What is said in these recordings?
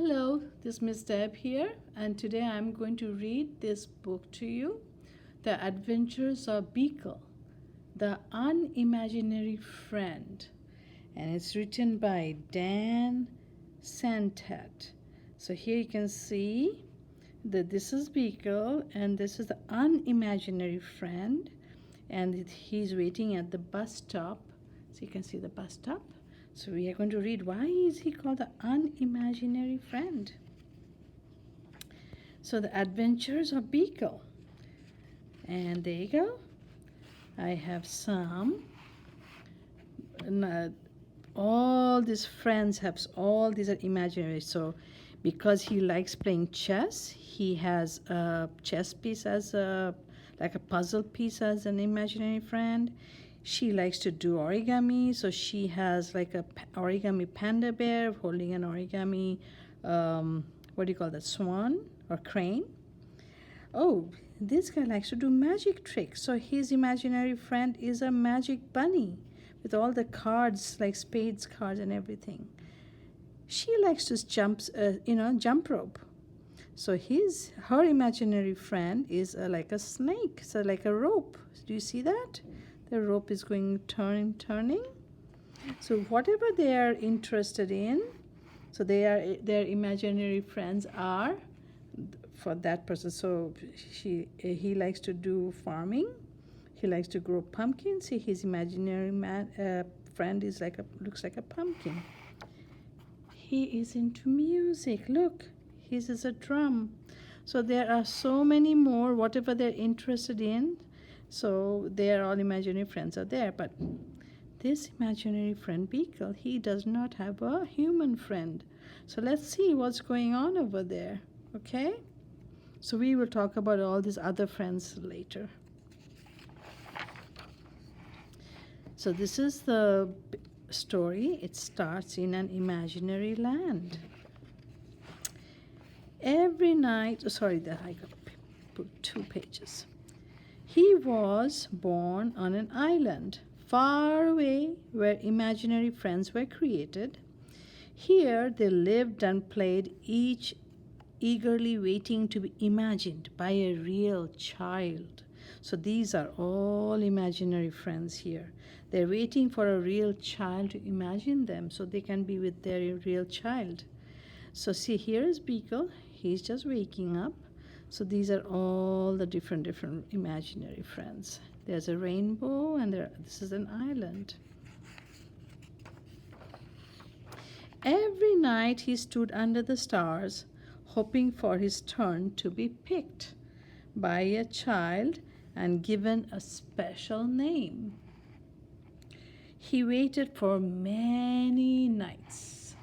Hello, this is Miss Deb here, and today I'm going to read this book to you, The Adventures of Beekle, the Unimaginary Friend, and it's written by Dan Santat. So here you can see that this is Beekle, and this is the Unimaginary Friend, and he's waiting at the bus stop. So you can see the bus stop. So we are going to read why is he called the Unimaginary Friend. So the Adventures of Beekle. And there you go. I have some. All these friends have, all these are imaginary. So because he likes playing chess, he has a chess piece as like a puzzle piece as an imaginary friend. She likes to do origami, so she has like a origami panda bear holding an origami, what do you call that, swan or crane. Oh, this guy likes to do magic tricks, so his imaginary friend is a magic bunny with all the cards, like spades cards and everything. She likes to jump rope. So her imaginary friend is like a snake, so like a rope. Do you see that? The rope is going turning. So whatever they are interested in, so their imaginary friends are for that person. So he likes to do farming. He likes to grow pumpkins. See, his imaginary friend is looks like a pumpkin. He is into music. Look, his is a drum. So there are so many more, whatever they're interested in. So they are all imaginary friends are there. But this imaginary friend, Beekle, he does not have a human friend. So let's see what's going on over there, okay? So we will talk about all these other friends later. So this is the story. It starts in an imaginary land. Every night, I got put 2 pages. He was born on an island far away where imaginary friends were created. Here they lived and played, each eagerly waiting to be imagined by a real child. So these are all imaginary friends here. They're waiting for a real child to imagine them so they can be with their real child. So see, here is Beekle. He's just waking up. So these are all the different imaginary friends. There's a rainbow, and this is an island. Every night he stood under the stars, hoping for his turn to be picked by a child and given a special name. He waited for many nights.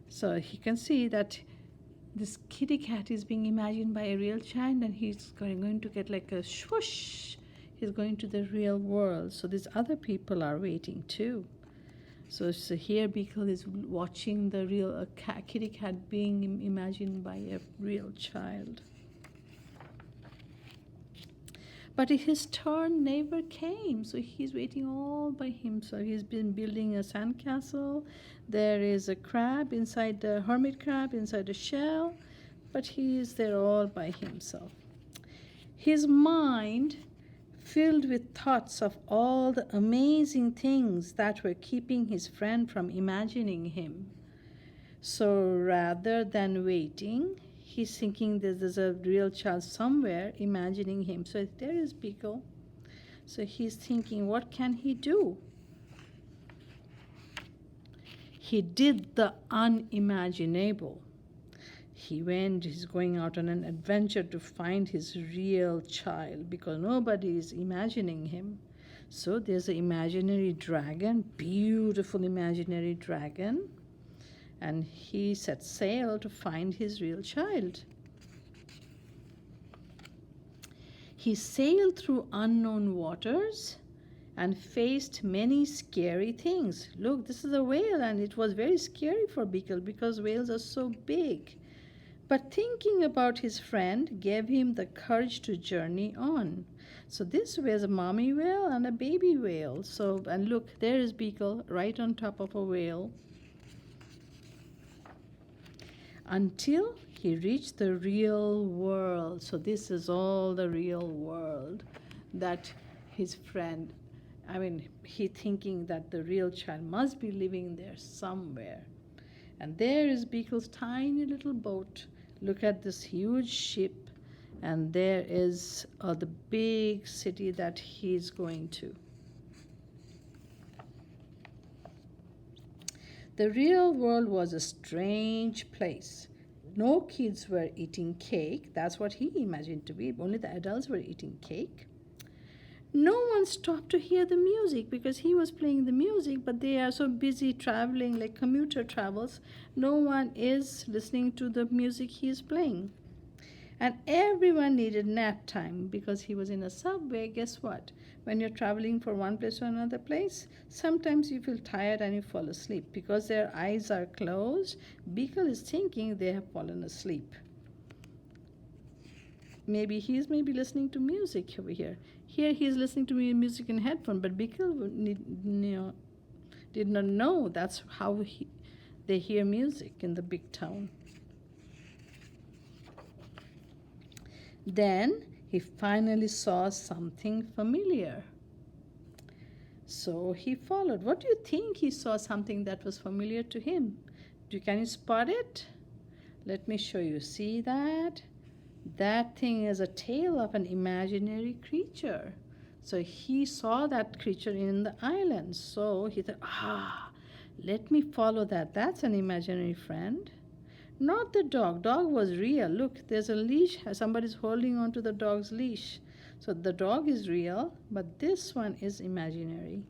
So he can see that this kitty cat is being imagined by a real child, and he's going to get like a swoosh. He's going to the real world. So these other people are waiting too. So here Beekle is watching the real kitty cat being imagined by a real child. But his turn never came, so he's waiting all by himself. He's been building a sandcastle. There is a crab inside, the hermit crab inside a shell, but he is there all by himself. His mind filled with thoughts of all the amazing things that were keeping his friend from imagining him. So rather than waiting, he's thinking there's a real child somewhere imagining him. So there is Beekle. So he's thinking, what can he do? He did the unimaginable. He's going out on an adventure to find his real child because nobody is imagining him. So there's an imaginary dragon, beautiful imaginary dragon, and he set sail to find his real child. He sailed through unknown waters and faced many scary things. Look, this is a whale, and it was very scary for Beekle because whales are so big. But thinking about his friend gave him the courage to journey on. So this was a mommy whale and a baby whale. So, and look, there is Beekle right on top of a whale. until he reached the real world. So this is all the real world that his friend, I mean, he thinking that the real child must be living there somewhere. And there is Beekle's tiny little boat. Look at this huge ship. And there is the big city that he's going to. The real world was a strange place. No kids were eating cake. That's what he imagined to be. Only the adults were eating cake. No one stopped to hear the music because he was playing the music, but they are so busy traveling like commuter travels. No one is listening to the music he is playing. And everyone needed nap time because he was in a subway. Guess what? When you're traveling from one place to another place, sometimes you feel tired and you fall asleep. Because their eyes are closed, Beekle is thinking they have fallen asleep. Maybe he's listening to music over here. Here he is listening to music in headphone, but Beekle did not know that's how they hear music in the big town. Then he finally saw something familiar. So he followed. What do you think he saw something that was familiar to him? Can you spot it? Let me show you. See that? That thing is a tail of an imaginary creature. So he saw that creature in the island. So he thought, let me follow that. That's an imaginary friend. Not the dog. Dog was real. Look, there's a leash. Somebody's holding on to the dog's leash. So the dog is real, but this one is imaginary.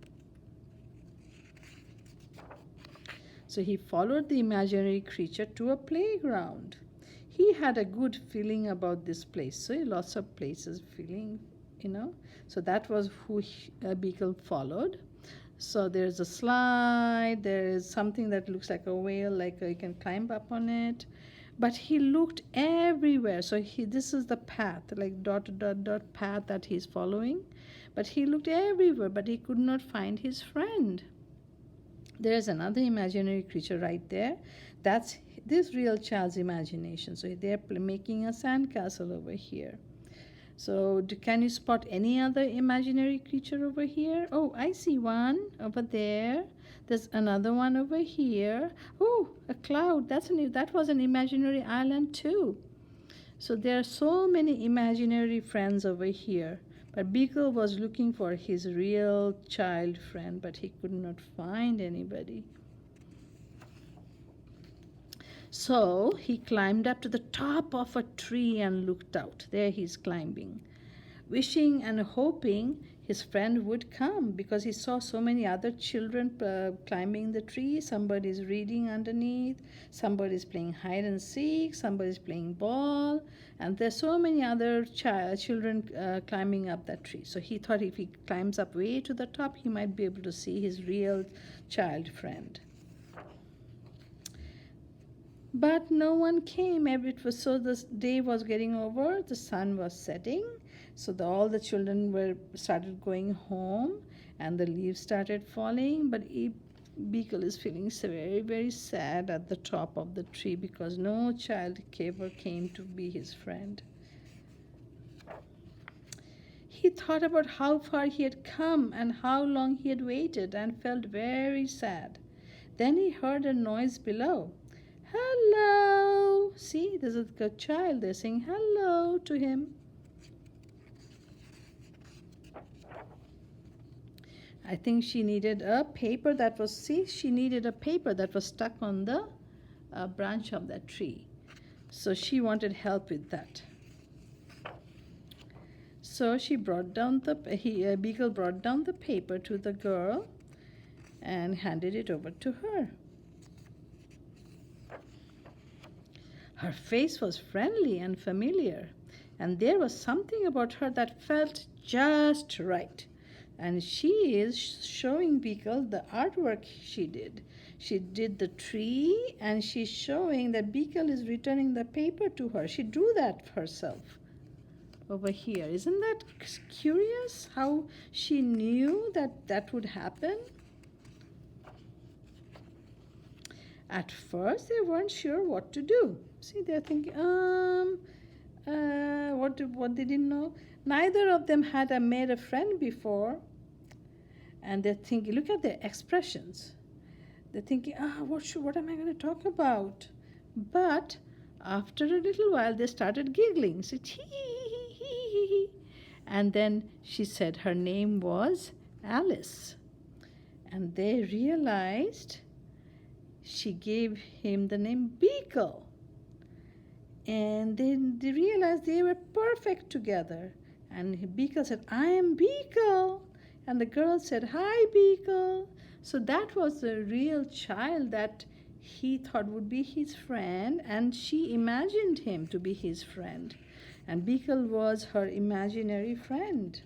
So he followed the imaginary creature to a playground. He had a good feeling about this place. So lots of places feeling, So that was who Beekle followed. So there's a slide, there is something that looks like a whale, like you can climb up on it. But he looked everywhere. So this is the path, like dot, dot, dot path that he's following. But he looked everywhere, but he could not find his friend. There's another imaginary creature right there. That's this real child's imagination. So they're making a sandcastle over here. So can you spot any other imaginary creature over here? Oh, I see one over there. There's another one over here. Oh, a cloud. That was an imaginary island too. So there are so many imaginary friends over here. But Beekle was looking for his real child friend, but he could not find anybody. So he climbed up to the top of a tree and looked out. There he's climbing, wishing and hoping his friend would come because he saw so many other children climbing the tree. Somebody's reading underneath, somebody's playing hide and seek, somebody's playing ball, and there's so many other children climbing up that tree. So he thought if he climbs up way to the top, he might be able to see his real child friend. But no one came. The day was getting over. The sun was setting. So all the children started going home, and the leaves started falling. But Beekle is feeling very, very sad at the top of the tree because no child ever came to be his friend. He thought about how far he had come and how long he had waited and felt very sad. Then he heard a noise below. Hello! See, there's a child. They're saying hello to him. I think she needed a paper that was stuck on the branch of that tree. So she wanted help with that. So Beekle brought down the paper to the girl and handed it over to her. Her face was friendly and familiar, and there was something about her that felt just right. And she is showing Beekle the artwork she did. She did the tree, and she's showing that Beekle is returning the paper to her. She drew that herself over here. Isn't that curious how she knew that would happen? At first, they weren't sure what to do. See, they're thinking, what they didn't know. Neither of them had made a friend before, and they're thinking. Look at their expressions. They're thinking, what am I going to talk about? But after a little while, they started giggling. So, hee. And then she said her name was Alice. And they realized she gave him the name Beekle. And then they realized they were perfect together. And Beekle said, I am Beekle. And the girl said, Hi, Beekle. So that was the real child that he thought would be his friend, and she imagined him to be his friend. And Beekle was her imaginary friend.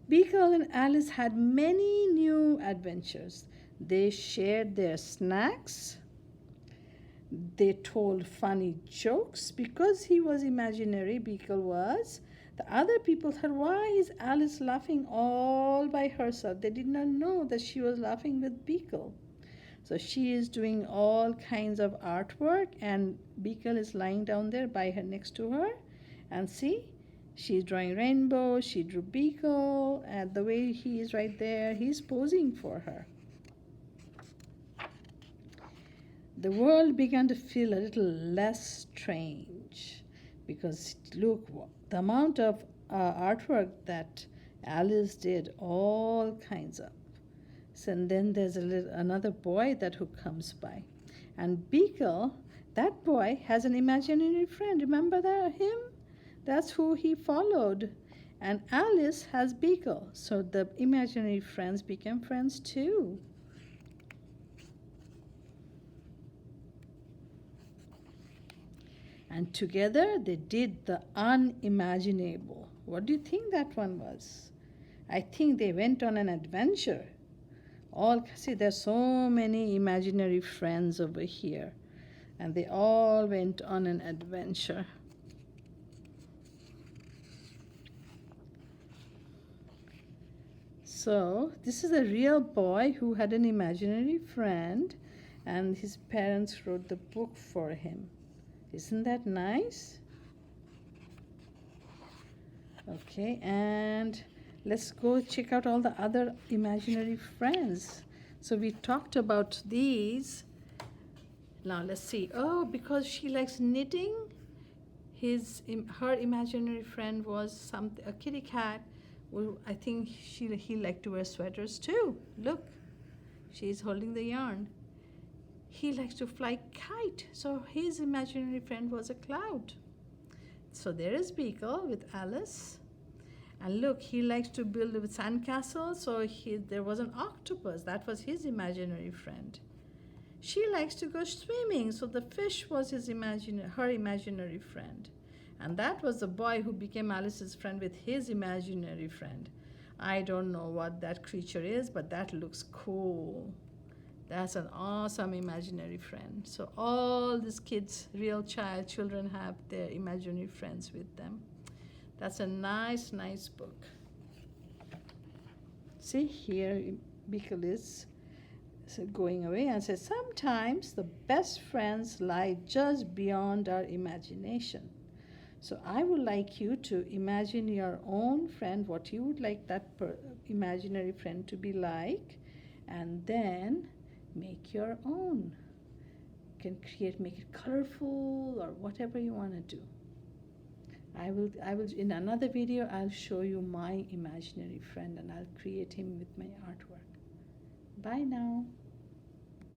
Beekle and Alice had many new adventures. They shared their snacks. They told funny jokes because he was imaginary, Beekle was. The other people thought, why is Alice laughing all by herself? They did not know that she was laughing with Beekle. So she is doing all kinds of artwork, and Beekle is lying down there by her, next to her. And see, she's drawing rainbow. She drew Beekle, and the way he is right there, he's posing for her. The world began to feel a little less strange because look, the amount of artwork that Alice did, all kinds of. So, and then there's another boy who comes by, and Beekle, that boy has an imaginary friend. Remember him? That's who he followed. And Alice has Beekle, so the imaginary friends became friends too. And together they did the unimaginable. What do you think that one was? I think they went on an adventure. See, there's so many imaginary friends over here, and they all went on an adventure. So this is a real boy who had an imaginary friend, and his parents wrote the book for him. Isn't that nice? Okay, and let's go check out all the other imaginary friends. So we talked about these. Now let's see. Oh, because she likes knitting, her imaginary friend was a kitty cat. Well, I think he liked to wear sweaters too. Look, she's holding the yarn. He likes to fly kite, so his imaginary friend was a cloud. So there is Beekle with Alice. And look, he likes to build with sandcastles, so there was an octopus. That was his imaginary friend. She likes to go swimming, so the fish was her imaginary friend. And that was the boy who became Alice's friend with his imaginary friend. I don't know what that creature is, but that looks cool. That's an awesome imaginary friend. So all these kids, children have their imaginary friends with them. That's a nice, nice book. See, here Beekle is going away and says, sometimes the best friends lie just beyond our imagination. So I would like you to imagine your own friend, what you would like that imaginary friend to be like, and then make your own. You can make it colorful or whatever you want to do. I will in another video I'll show you my imaginary friend, and I'll create him with my artwork. Bye now.